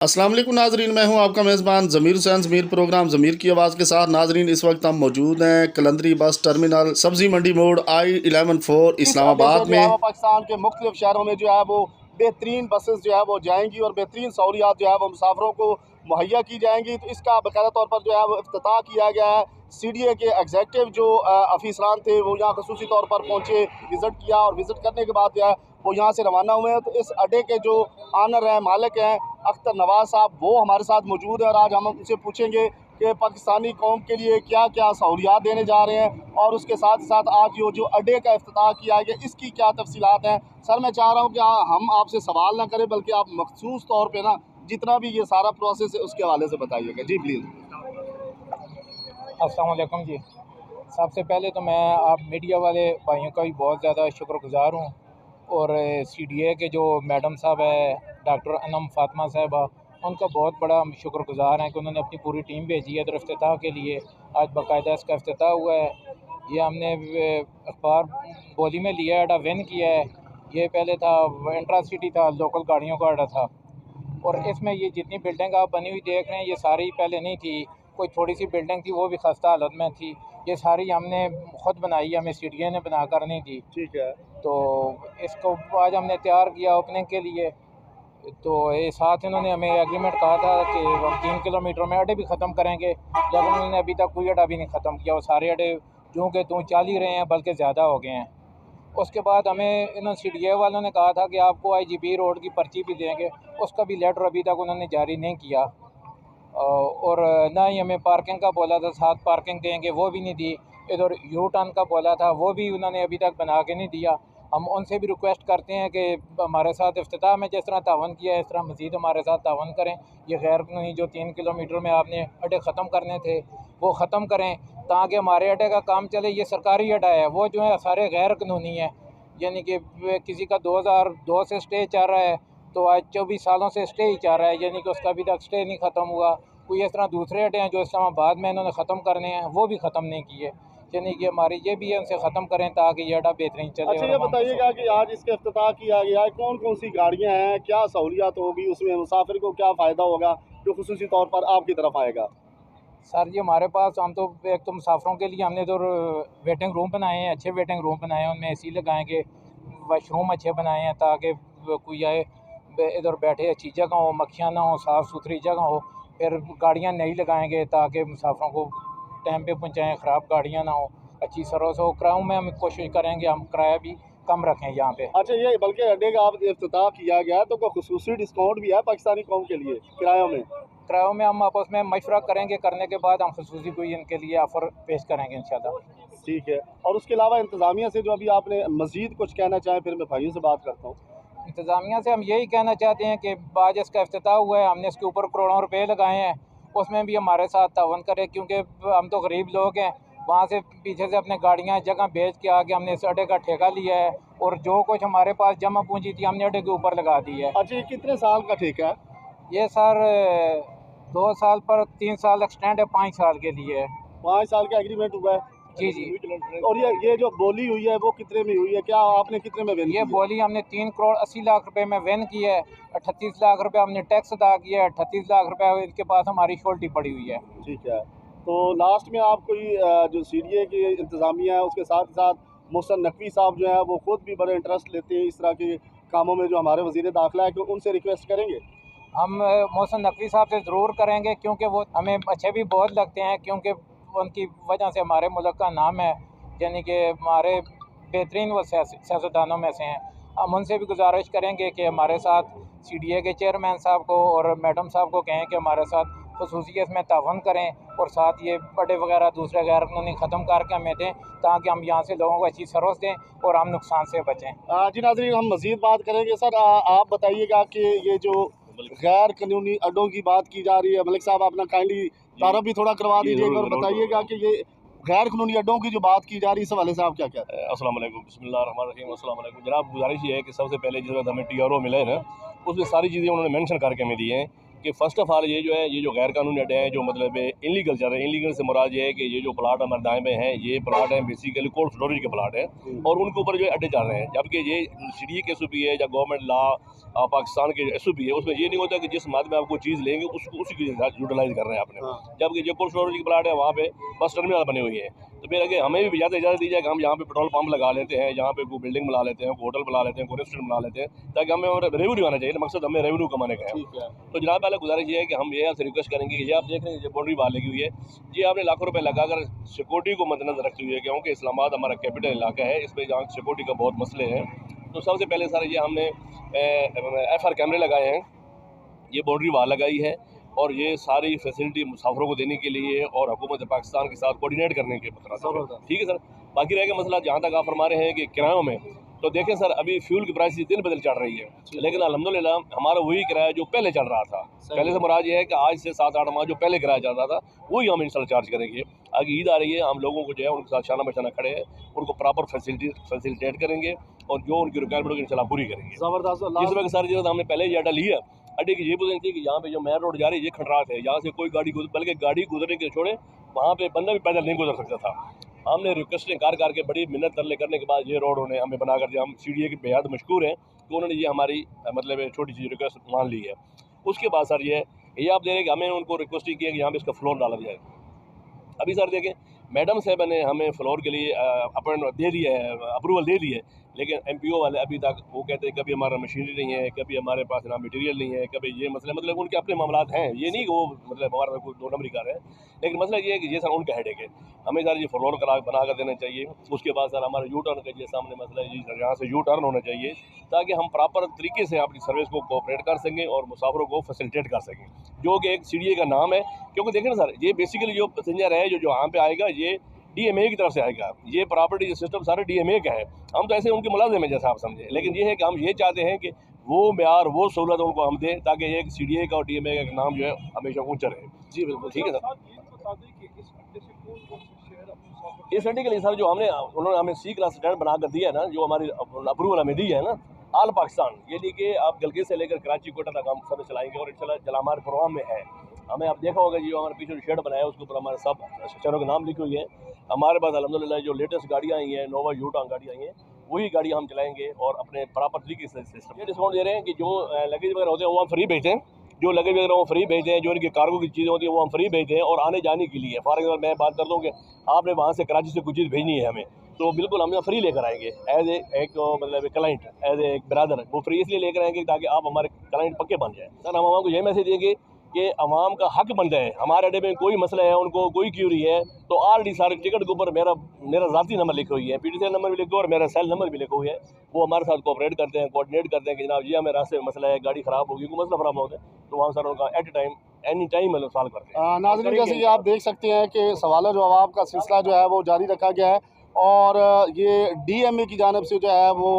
अस्सलाम वालेकुम नाजरीन, मैं हूं आपका मेज़बान ज़मीर हुसैन। ज़मीर प्रोग्राम ज़मीर की आवाज़ के साथ नाजरीन, इस वक्त हम मौजूद हैं कलंदरी बस टर्मिनल सब्ज़ी मंडी मोड़ I-11 इस अड्डे से इस्लामाबाद जो है में। वो पाकिस्तान के मुख्तलिफ शहरों में जो है वो बेहतरीन बसेस जो है वो जाएंगी और बेहतरीन सहूलियात जो है वो मुसाफरों को मुहैया की जाएंगी। तो इसका बाकायदा तौर पर जो है वो इफ्तिताह किया गया है। CDA के एग्जेक्टिव जो अफीसरान थे वो यहाँ खसूसी तौर पर पहुँचे, विज़िट किया और विज़िट करने के बाद जो है वो यहाँ से रवाना हुए हैं। तो इस अड्डे के जो आनर हैं, मालिक हैं, अख्तर नवाज़ साहब, वो हमारे साथ मौजूद है और आज हम उनसे पूछेंगे कि पाकिस्तानी कौम के लिए क्या क्या सहूलियात देने जा रहे हैं और उसके साथ ही साथ आज जो अड्डे का इफ्तिताह किया गया इसकी क्या तफसीलात हैं। सर, मैं चाह रहा हूँ कि हम आपसे सवाल ना करें बल्कि आप मखसूस तौर पे ना जितना भी ये सारा प्रोसेस है उसके हवाले से बताइएगा। जी प्लीज़। अस्सलाम वालेकुम जी। सबसे पहले तो मैं आप मीडिया वाले भाइयों का भी बहुत ज़्यादा शुक्रगुज़ार हूँ और CDA के जो मैडम साहब है डॉक्टर अनम फातिमा साहिबा, उनका बहुत बड़ा हम शुक्रगुज़ार हैं कि उन्होंने अपनी पूरी टीम भेजी है। तो इफ्तिताह के लिए आज बाकायदा इसका इफ्तिताह हुआ है। ये हमने अखबार बोली में लिया है, अड्डा विन किया है। ये पहले था इंट्रा सिटी था, लोकल गाड़ियों का अड्डा था। और इसमें ये जितनी बिल्डिंग आप बनी हुई देख रहे हैं, ये सारी पहले नहीं थी। कोई थोड़ी सी बिल्डिंग थी, वो भी खस्ता हालत में थी। ये सारी हमने खुद बनाई, हमें CDA ने बना कर नहीं दी। ठीक है। तो इसको आज हमने तैयार किया ओपनिंग के लिए। तो ये साथ इन्होंने हमें एग्रीमेंट कहा था कि हम 3 किलोमीटर में अड्डे भी ख़त्म करेंगे, लेकिन उन्होंने अभी तक कोई अड्डा भी नहीं ख़त्म किया। वो सारे अड्डे यूँ के त्यों चल ही रहे हैं, बल्कि ज़्यादा हो गए हैं। उसके बाद हमें इन्होंने CDA वालों ने कहा था कि आपको IGB रोड की पर्ची भी देंगे, उसका भी लेटर अभी तक उन्होंने जारी नहीं किया। और ना ही हमें पार्किंग का बोला था, साथ पार्किंग देंगे, वो भी नहीं दी। इधर यू टर्न का बोला था, वो भी उन्होंने अभी तक बना के नहीं दिया। हम उनसे भी रिक्वेस्ट करते हैं कि हमारे साथ इफ्तिताह में जिस तरह तावन किया है, इस तरह मज़ीद हमारे साथ तावन करें। ये गैर कानूनी जो 3 किलोमीटर में आपने अड्डे ख़त्म करने थे, वो ख़त्म करें ताकि हमारे अड्डे का काम चले। ये सरकारी अड्डा है, वो जो है सारे गैर कानूनी है। यानी कि किसी का 2002 से स्टे चल रहा है, तो आज 24 सालों से स्टे ही चल रहा है, यानी कि उसका अभी तक स्टे नहीं ख़त्म हुआ। कोई इस तरह दूसरे अड्डे हैं जो इस्लामाबाद में इन्होंने ख़त्म करने हैं, वो भी ख़त्म नहीं किए। यानी कि हमारी ये भी है, उनसे ख़त्म करें ताकि ये अड्डा बेहतरीन चले। अच्छा, ये बताइएगा कि आज इसका इफ्तिताह किया गया है, कौन कौन सी गाड़ियाँ हैं, क्या सहूलियात होगी उसमें, मुसाफिर को क्या फ़ायदा होगा जो खसूसी तौर पर आपकी तरफ आएगा। सर जी, हमारे पास हम तो एक तो मुसाफरों के लिए हमने तो वेटिंग रूम बनाए हैं, अच्छे वेटिंग रूम बनाए हैं, उनमें AC लगाएंगे। वाशरूम अच्छे बनाए हैं ताकि कोई आए इधर बैठे, अच्छी जगह हो, मक्खियाँ ना हो, साफ़ सुथरी जगह हो। फिर गाड़ियाँ नई लगाएंगे ताकि मुसाफरों को टाइम पे पहुँचाएँ, ख़राब गाड़ियाँ ना हो, अच्छी सर्विस हो। किरायों में हम कोशिश करेंगे हम किराया भी कम रखें यहाँ पे। अच्छा, ये बल्कि अड्डे का आप इफ्तिताह किया गया है तो कोई खसूसी डिस्काउंट भी है पाकिस्तानी कौम के लिए किरायों में? किरायों में हम आपस में मशवरा करेंगे, करने के बाद हम खसूसी कोई इनके लिए ऑफ़र पेश करेंगे इंशाल्लाह। ठीक है। और उसके अलावा इंतज़ामिया से जो अभी आपने मज़ीद कुछ कहना चाहें, फिर मैं भाइयों से बात करता हूँ। इंतज़ामिया से हम यही कहना चाहते हैं कि आज इसका इफ्तिताह हुआ है, हमने इसके ऊपर करोड़ों रुपए लगाए हैं, उसमें भी हमारे साथ तावन करें, क्योंकि हम तो गरीब लोग हैं। वहाँ से पीछे से अपने गाड़ियाँ जगह बेच के आके हमने इस अड्डे का ठेका लिया है और जो कुछ हमारे पास जमा पूंजी थी हमने अड्डे के ऊपर लगा दी है। अच्छा, ये कितने साल का ठेका है? ये सर 2 साल पर 3 साल एक्सटेंड है, 5 साल के लिए है। 5 साल का एग्रीमेंट हुआ है। जी जी। और ये जो बोली हुई है वो कितने में हुई है, क्या आपने कितने में विन ये की बोली हमने 3 करोड़ 80 लाख रुपए में विन की है। 38 लाख रुपए हमने टैक्स अदा किया है, 38 लाख रुपए इनके पास हमारी शोल्टी पड़ी हुई है। ठीक है। तो लास्ट में आप कोई जो CDA की इंतज़ामिया है उसके साथ साथ मोहसिन नकवी साहब जो है वो खुद भी बड़े इंटरेस्ट लेते हैं इस तरह के कामों में, जो हमारे वज़ीर दाखिला है, कि उनसे रिक्वेस्ट करेंगे? हम मोहसिन नकवी साहब से ज़रूर करेंगे, क्योंकि वो हमें अच्छे भी बहुत लगते हैं, क्योंकि उनकी वजह से हमारे मुल्क का नाम है, यानी कि हमारे बेहतरीन वो सियासतदानों में से हैं। हम उनसे भी गुजारिश करेंगे कि हमारे साथ CDA के चेयरमैन साहब को और मैडम साहब को कहें कि हमारे साथ खसूसियत में तावन करें और साथ ये अड्डे वगैरह दूसरे गैर कानूनी ख़त्म करके हमें दें, ताकि हम यहाँ से लोगों को अच्छी सर्विस दें और हम नुकसान से बचें। जी नाज़रीन, हम मज़ीद बात करेंगे। सर, आप बताइएगा कि ये जो गैर कानूनी अड्डों की बात की जा रही है, मलिक साहब अपना काइंडली तारफ़ भी थोड़ा करवा दीजिएगा और बताइएगा कि ये गैर कानूनी अड्डों की जो बात की जा रही है इस हवाले से आप क्या कहते हैं? अस्सलाम वालेकुम, बिस्मिल्लाहिर्रहमानिर्रहीम। अस्सलाम वालेकुम जनाब, गुजारिश ये है कि सबसे पहले जिस वक्त हमें TRO मिला है ना, उसमें सारी चीज़ें उन्होंने मेंशन करके हमें दी हैं कि फ़र्स्ट ऑफ़ ऑल ये जो है, ये जो गैर कानूनी अड्डे हैं जो मतलब इलीगल चल रहे हैं, इलीगल से मुराद ये है कि ये जो प्लाट हमारे दाएँ में हैं, ये प्लाट हैं बेसिकली कोल्ड स्टोरेज के प्लाट हैं और उनके ऊपर जो है अड्डे चल रहे हैं। जबकि ये सीडीए के एसओपी है या गवर्नमेंट लॉ पाकिस्तान के एसओपी है, उसमें ये नहीं होता कि जिस मद में आप कोई चीज़ लेंगे उसको उसी की यूटिलाइज़ कर रहे हैं आपने। जबकि जो कोल्ड स्टोरेज के प्लाट है वहाँ पे बस टर्मिनल बने हुए हैं, तो फिर अगर हमें भी इजाज़त दी जाए कि हम यहाँ पे पेट्रोल पंप लगा लेते हैं, यहाँ पे कोई बिल्डिंग बना लेते हैं, कोई होटल बना लेते हैं, कोई रेस्टोरेंट बना लेते हैं, ताकि हमें और रेवेन्यू आना चाहिए ना, मकसद हमें रेवेन्यू कमाने का है। तो जनाब पहले गुजारिश ये है कि हम ये आपसे रिक्वेस्ट करेंगे कि ये आप देख रहे हैं, ये बाउंड्री वाल लगी हुई है, ये आपने लाखों रुपए लगाकर सिक्योरिटी को मद्देनजर रखते हुए, क्योंकि इस्लामाबाद हमारा कैपिटल इलाका है, इसमें जहाँ सिक्योरिटी का बहुत मसले हैं, तो सबसे पहले सर ये हमने FR कैमरे लगाए हैं, ये बाउंड्री वाल लगाई है और ये सारी फैसिलिटी मुसाफिरों को देने के लिए और हुकूमत पाकिस्तान के साथ कोऑर्डिनेट करने के मकसद। ठीक है सर। बाकी रह गया मसला जहाँ तक आप फरमा रहे हैं कि किरायों में, तो देखें सर अभी फ्यूल की प्राइस दिन बदल चढ़ रही है, लेकिन अल्हम्दुलिल्लाह हमारा वही किराया जो पहले चल रहा था, पहले से मुराद ये है कि आज से 7-8 माह जो पहले किराया चल रहा था वही हम इंस्टॉल चार्ज करेंगे। आगे ईद आ रही है, हम लोगों को जो है उनके साथ शाना बशाना खड़े हैं, उनको प्रॉपर फैसिलिटेट करेंगे और जो उनकी रिक्वायरमेंट होगी इंशाल्लाह पूरी करेंगे। ज़बरदस्त। जिस वक्त सर जो हमने पहले ही अड्डा लिया, अड्डे की ये पोजीशन थी कि यहाँ पे जो मेन रोड जा रही है ये खंडरात है, यहाँ से कोई गाड़ी बल्कि गाड़ी गुजरने के छोड़े वहाँ पे बंदा भी पैदल नहीं गुजर सकता था। हमने रिक्वेस्टें कर के बड़ी मिन्नत तरले करने के बाद ये रोड उन्हें हमें बनाकर दिया। हम सीडीए के बेहद मशहूर हैं तो उन्होंने ये हमारी मतलब छोटी सी रिक्वेस्ट मान ली है। उसके बाद सर ये आप दे रहे हैं कि हमें उनको रिक्वेस्ट ही किया कि यहाँ पे इसका फ्लोर डाला जाए। अभी सर देखें, मैडम साहब ने हमें फ्लोर के लिए अपॉइंटमेंट दे दिया है, अप्रूवल दे दी है, लेकिन MPO वाले अभी तक वो कहते हैं कभी हमारा मशीनरी नहीं है, कभी हमारे पास ना मटेरियल नहीं है, कभी ये मसले मतलब उनके अपने मामलात हैं, ये नहीं कि वो मतलब हमारा कोई 2 नंबरी कर रहे हैं, लेकिन मसला ये है कि ये सर उनका हेडेक है। हमें सर ये फ्लोर बना कर देना चाहिए। उसके बाद सर हमारा यू टर्न का ये सामने मसला है, सर यहाँ से यू टर्न होना चाहिए ताकि हम प्रॉपर तरीके से अपनी सर्विस को कोऑपरेट कर सकें और मुसाफिरों को फैसिलिटेट कर सकें, जो कि एक CDA का नाम है। क्योंकि देखें ना सर, ये बेसिकली जो पैसेंजर है जो यहाँ पे आएगा ये DMA की तरफ से आएगा, ये प्रॉपर्टी सिस्टम सारा DMA का है। हम तो ऐसे उनके मुलाजिम हैं जैसा आप समझे, लेकिन ये है कि हम ये चाहते हैं कि वो म्यार वो सहूलत उनको हम दें ताकि एक CDA का और DMA का नाम जो है हमेशा ऊँचा रहे। जी बिल्कुल ठीक है सर। इस अड्डे के लिए सर जो उन्होंने हमें C क्लास स्टैंड बना कर दिया है ना, जो हमारी अप्रूवल हमें दी है ना, ऑल पाकिस्तान, ये नहीं कि आप गलगी से लेकर कराची कोटा तक हम सब चलाएंगे और इंशाल्लाह हमारे प्रोग्राम में है। हमें आप देखा होगा जी, जो हमारे पीछे शेड बनाया है उसके ऊपर हमारे सब शहरों के नाम लिखे हुए हैं। हमारे पास अल्हम्दुलिल्लाह जो लेटेस्ट गाड़ियाँ आई हैं, नोवा यूटांग गाड़ियाँ आई हैं, वही गाड़ी हम चलाएंगे और अपने प्रॉपर तरीके से सिस्टम ये डिस्काउंट दे रहे हैं कि जो लगेज वगैरह होते हैं वो हम फ्री भेजते हैं, जो लगेज वगैरह वो फ्री भेजते हैं, जो इनकी कार्गो की चीज़ें होती हैं वो हम फ्री भेजते हैं। और आने जाने के लिए फॉर एग्जाम्पल मैं बात कर दूँ कि आपने वहाँ से कराची से कुछ चीज़ भेजनी है हमें, तो बिल्कुल हम फ्री लेकर आएंगे एज एक मतलब क्लाइंट, एज एक ब्रदर, वो फ्री इसलिए लेकर आएंगे ताकि आप हमारे क्लाइंट पक्के बन जाए। सर हम आवाम को यही मैसेज देंगे कि अवाम का हक बनता है, हमारे अड्डे में कोई मसला है, उनको कोई क्यूरी है तो ऑलरेडी सारे टिकट के ऊपर मेरा ज़ाती नंबर लिखे हुई है, PTCL नंबर भी लिखा हुआ और मेरा सेल नंबर भी लिखा हुआ है। वो हमारे साथ कोऑपरेट करते हैं, कोऑर्डिनेट करते हैं कि जनाब ये हमें रास्ते में मसला है, गाड़ी ख़राब होगी, कोई मसला ख़राब होता है तो वहाँ सर उनका at a time any time मतलब सॉल्व करते हैं। नाज़रीन, जैसे कि आप देख सकते हैं कि सवाल जवाब का सिलसिला जो है वो जारी रखा गया है और ये DMA की जानिब से जो है वो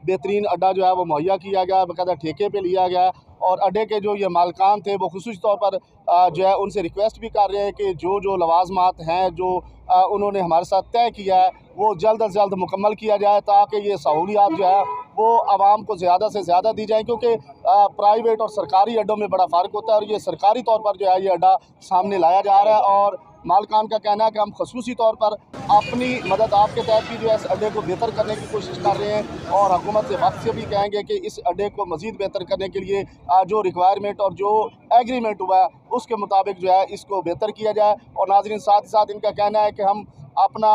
बेहतरीन अड्डा जो है वो मुहैया किया गया है, बाकायदा ठेके पे लिया गया है। और अड्डे के जो ये मालकान थे वो खुसूसी तौर पर जो है उनसे रिक्वेस्ट भी कर रहे हैं कि जो लवाजमात हैं जो उन्होंने हमारे साथ तय किया है वो जल्द अज जल्द मुकम्मल किया जाए ताकि ये सहूलियात जो है वो आवाम को ज़्यादा से ज़्यादा दी जाए, क्योंकि प्राइवेट और सरकारी अड्डों में बड़ा फ़र्क होता है और ये सरकारी तौर पर जो है ये अड्डा सामने लाया जा रहा है। और मालकान का कहना है कि हम खसूसी तौर पर अपनी मदद आपके तहत भी जो है इस अड्डे को बेहतर करने की कोशिश कर रहे हैं और हुकूमत से वक्त से भी कहेंगे कि इस अड्डे को मज़ीद बेहतर करने के लिए जो रिक्वायरमेंट और जो एग्रीमेंट हुआ है उसके मुताबिक जो है इसको बेहतर किया जाए। और नाज़रीन, साथ ही साथ इनका कहना है कि हम अपना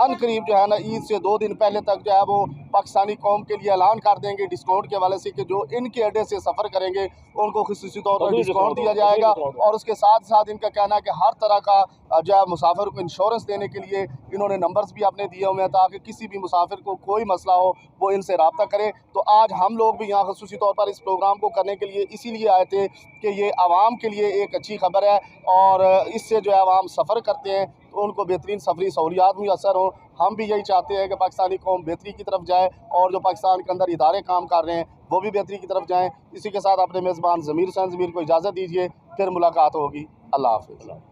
अनकरीब जो है ना ईद से 2 दिन पहले तक जो है वो पाकिस्तानी कौम के लिए ऐलान कर देंगे डिस्काउंट के वाले से कि जो इनके अड्डे से सफ़र करेंगे उनको खुसूसी तौर पर डिस्काउंट दिया जाएगा। और उसके साथ साथ इनका कहना है कि हर तरह का जो है मुसाफिर को इंश्योरेंस देने के लिए इन्होंने नंबर्स भी अपने दिए हुए हैं ताकि किसी भी मुसाफिर को कोई मसला हो वो इनसे रब्ता करे। तो आज हम लोग भी यहाँ खुसूसी तौर पर इस प्रोग्राम को करने के लिए इसीलिए आए थे कि ये आवाम के लिए एक अच्छी खबर है और इससे जो है आवाम सफ़र करते हैं तो उनको बेहतरीन सफरी सहूलियात मुयसर हों। हम भी यही चाहते हैं कि पाकिस्तानी कौम बेहतरी की तरफ जाए और जो पाकिस्तान के अंदर इदारे काम कर रहे हैं वो भी बेहतरी की तरफ जाएँ। इसी के साथ अपने मेज़बान ज़मीर हुसैन ज़मीर को इजाज़त दीजिए, फिर मुलाकात होगी। अल्लाह हाफ़िज़।